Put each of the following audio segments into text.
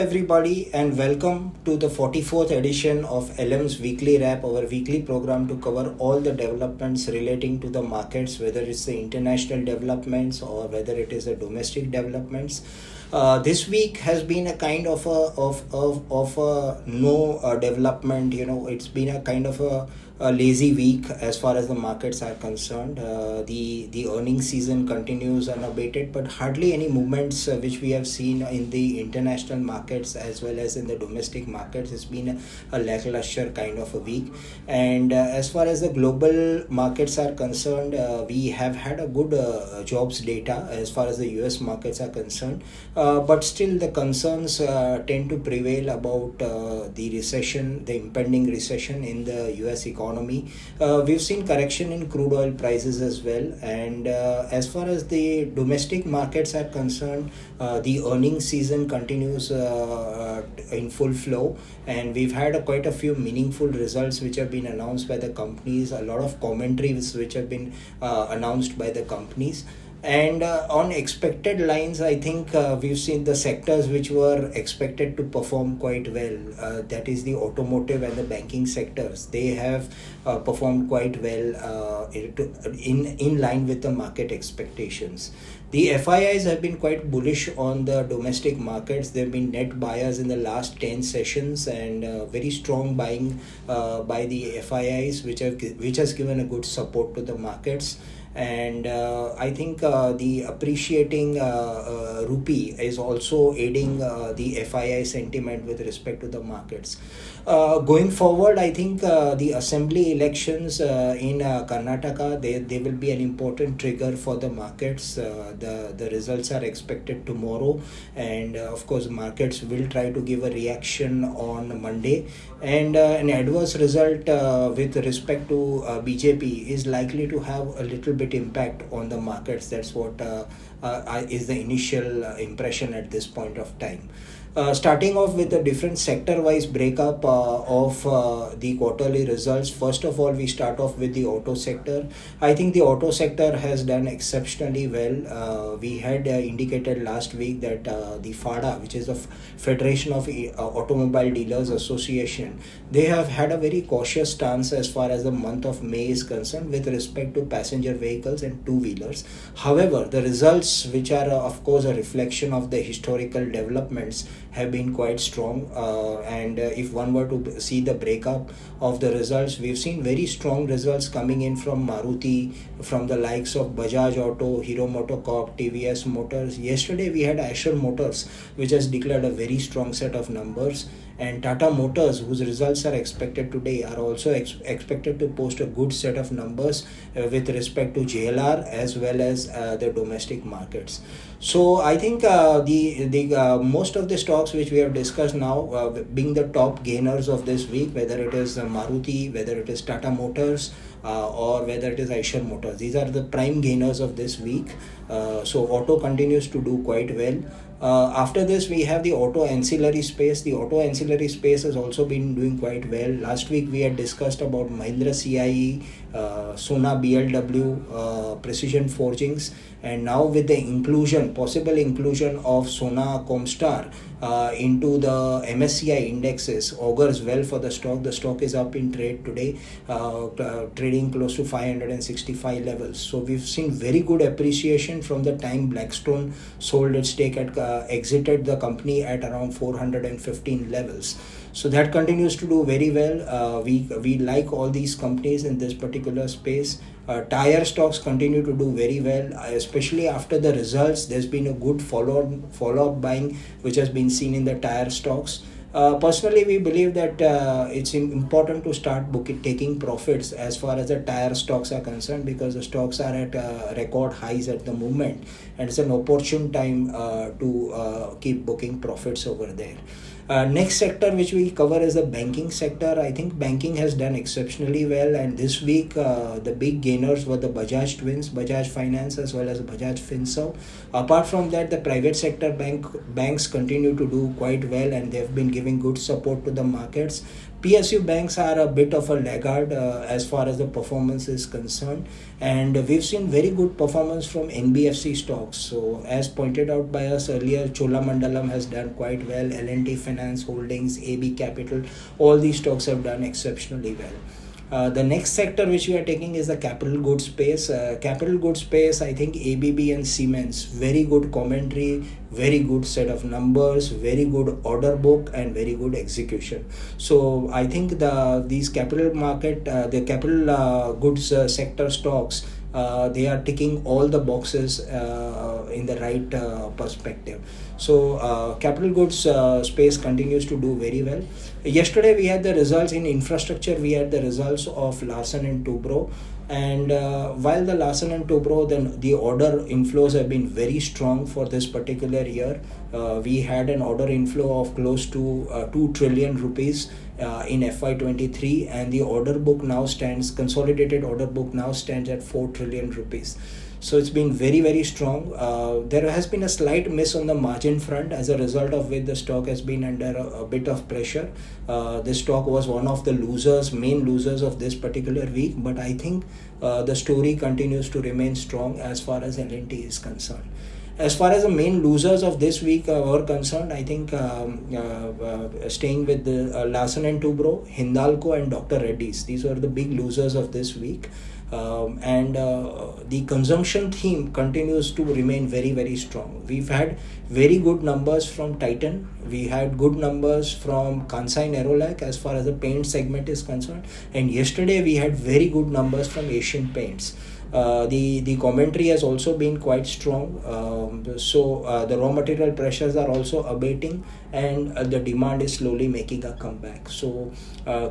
everybody, and welcome to the 44th edition of LM's Weekly Wrap, our weekly program to cover all the developments relating to the markets, whether it's the international developments or whether it is the domestic developments. This week has been a kind of a no development. It's been a kind of a lazy week as far as the markets are concerned. The earnings season continues unabated, but hardly any movements which we have seen in the international markets as well as in the domestic markets. It's been a lackluster kind of a week. And as far as the global markets are concerned, we have had a good jobs data as far as the US markets are concerned. But still the concerns tend to prevail about the recession, the impending recession in the US economy. We've seen correction in crude oil prices as well. And as far as the domestic markets are concerned, the earnings season continues in full flow. And we've had quite a few meaningful results which have been announced by the companies, a lot of commentaries which have been announced by the companies. And on expected lines, I think we've seen the sectors which were expected to perform quite well. That is the automotive and the banking sectors. They have performed quite well in line with the market expectations. The FIIs have been quite bullish on the domestic markets. They've been net buyers in the last 10 sessions and very strong buying by the FIIs, which has given a good support to the markets. And I think the appreciating rupee is also aiding the FII sentiment with respect to the markets. Going forward, I think the assembly elections in Karnataka, they will be an important trigger for the markets. The results are expected tomorrow, and of course markets will try to give a reaction on Monday. And an adverse result with respect to BJP is likely to have a little bit impact on the markets. That's what is the initial impression at this point of time. Starting off with a different sector-wise breakup of the quarterly results. First of all, we start off with the auto sector. I think the auto sector has done exceptionally well. We had indicated last week that the FADA, which is the Federation of Automobile Dealers Association, they have had a very cautious stance as far as the month of May is concerned with respect to passenger vehicles and two-wheelers. However, the results, which are of course a reflection of the historical developments, have been quite strong. And if one were to see the breakup of the results, we've seen very strong results coming in from Maruti, from the likes of Bajaj Auto, Hero MotoCorp, TVS Motors. Yesterday we had Asher Motors, which has declared a very strong set of numbers. And Tata Motors, whose results are expected today, are also expected to post a good set of numbers with respect to JLR as well as the domestic markets. So I think the most of the stocks which we have discussed now being the top gainers of this week, whether it is Maruti, whether it is Tata Motors, or whether it is Eicher Motors. These are the prime gainers of this week. So auto continues to do quite well. After this, we have the auto ancillary space. The auto ancillary space has also been doing quite well. Last week, we had discussed about Mahindra CIE, Sona BLW, Precision Forgings, and now with the possible inclusion of Sona Comstar into the MSCI indexes, augurs well for the stock. The stock is up in trade today, trading close to 565 levels. So we've seen very good appreciation from the time Blackstone sold its stake exited the company at around 415 levels. So that continues to do very well. We like all these companies in this particular space. Tire stocks continue to do very well, especially after the results. There's been a good follow-up buying which has been seen in the tire stocks. Personally, we believe that it's important to start taking profits as far as the tire stocks are concerned, because the stocks are at record highs at the moment, and it's an opportune time to keep booking profits over there. Next sector which we cover is the banking sector. I think banking has done exceptionally well, and this week the big gainers were the Bajaj twins, Bajaj Finance as well as Bajaj Finserv. Apart from that, the private sector banks continue to do quite well, and they've been giving good support to the markets. PSU banks are a bit of a laggard as far as the performance is concerned, and we've seen very good performance from NBFC stocks. So, as pointed out by us earlier, Cholamandalam has done quite well, L&T Finance Holdings, AB Capital, all these stocks have done exceptionally well. The next sector which we are taking is the capital goods space. Capital goods space, I think ABB and Siemens, very good commentary, very good set of numbers, very good order book, and very good execution. So I think these capital market, the capital goods sector stocks, they are ticking all the boxes in the right perspective. So capital goods space continues to do very well. Yesterday we had the results in infrastructure. We had the results of Larsen and Toubro, and while the Larsen and Toubro, then the order inflows have been very strong for this particular year. We had an order inflow of close to 2 trillion rupees in FY23, and the order book now stands, consolidated order book now stands at 4 trillion rupees. So it's been very, very strong. There has been a slight miss on the margin front, as a result of which the stock has been under a bit of pressure. This stock was one of the main losers of this particular week, but I think the story continues to remain strong as far as L&T is concerned. As far as the main losers of this week were concerned, I think staying with the Larsen and Toubro, Hindalco and Dr. Reddy's, these were the big losers of this week. And the consumption theme continues to remain very, very strong. We've had very good numbers from Titan. We had good numbers from Kansai Nerolac as far as the paint segment is concerned. And yesterday we had very good numbers from Asian Paints. The commentary has also been quite strong. So the raw material pressures are also abating, and the demand is slowly making a comeback. So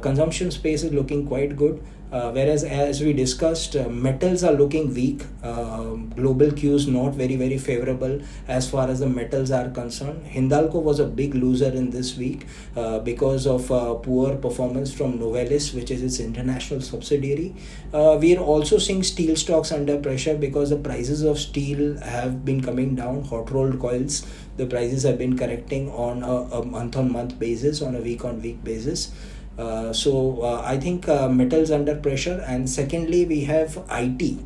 consumption space is looking quite good. Whereas, as we discussed, metals are looking weak. Global cues not very, very favorable as far as the metals are concerned. Hindalco was a big loser in this week because of poor performance from Novelis, which is its international subsidiary. We are also seeing steel stocks under pressure because the prices of steel have been coming down. Hot rolled coils, the prices have been correcting on a month-on-month basis, on a week-on-week basis. So I think metals under pressure, and secondly we have IT,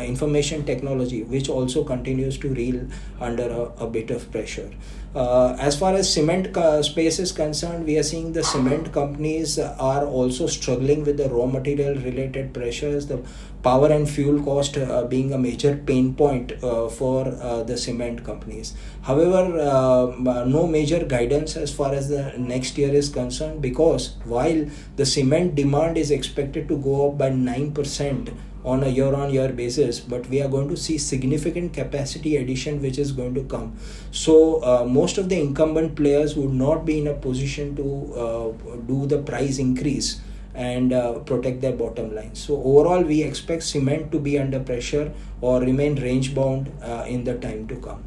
information technology, which also continues to reel under a bit of pressure. As far as cement space is concerned, we are seeing the cement companies are also struggling with the raw material related pressures, the power and fuel cost being a major pain point for the cement companies. However, no major guidance as far as the next year is concerned, because while the cement demand is expected to go up by 9% on a year-on-year basis, but we are going to see significant capacity addition which is going to come. So most of the incumbent players would not be in a position to do the price increase and protect their bottom line. So overall we expect cement to be under pressure or remain range bound in the time to come.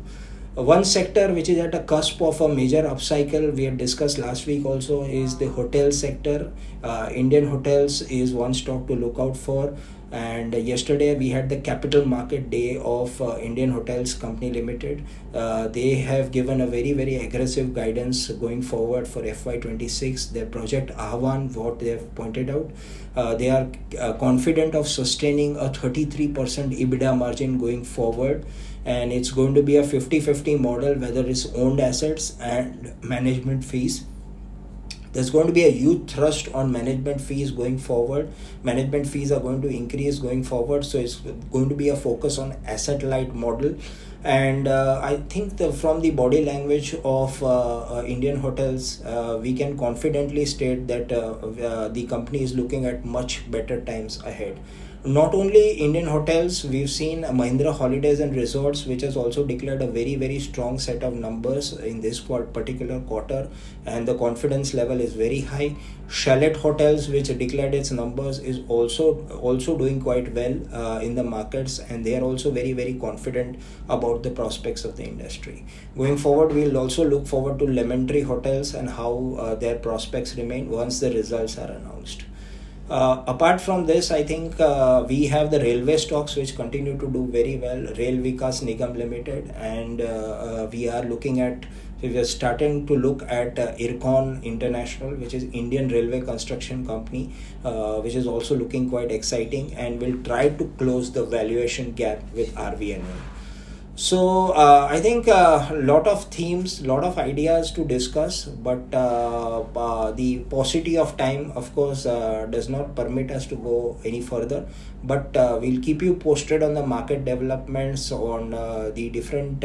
One sector which is at a cusp of a major upcycle, we had discussed last week also, is the hotel sector. Indian Hotels is one stock to look out for. And yesterday we had the capital market day of Indian Hotels Company Limited. They have given a very, very aggressive guidance going forward for FY26. Their project Ahvan, what they have pointed out, they are confident of sustaining a 33% EBITDA margin going forward. And it's going to be a 50-50 model, whether it's owned assets and management fees. There's going to be a huge thrust on management fees going forward. Management fees are going to increase going forward, so it's going to be a focus on asset light model. And I think from the body language of Indian Hotels, we can confidently state that the company is looking at much better times ahead. Not only Indian Hotels, we've seen Mahindra Holidays and Resorts, which has also declared a very, very strong set of numbers in this particular quarter, and the confidence level is very high. Chalet Hotels, which declared its numbers, is also doing quite well in the markets, and they are also very, very confident about the prospects of the industry. Going forward, we'll also look forward to Lemon Tree Hotels and how their prospects remain once the results are announced. Apart from this, I think we have the railway stocks which continue to do very well. Rail Vikas Nigam Limited, and we are looking at. We are starting to look at IRCON International, which is Indian Railway Construction Company, which is also looking quite exciting, and will try to close the valuation gap with RVNL. So I think a lot of themes, lot of ideas to discuss, but the paucity of time, of course, does not permit us to go any further. But we'll keep you posted on the market developments, on the different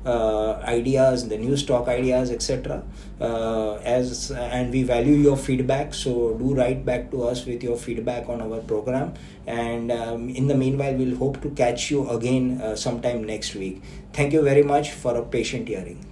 ideas, the new stock ideas, etc. As and we value your feedback, so do write back to us with your feedback on our program. And in the meanwhile, we'll hope to catch you again sometime next week. Thank you very much for a patient hearing.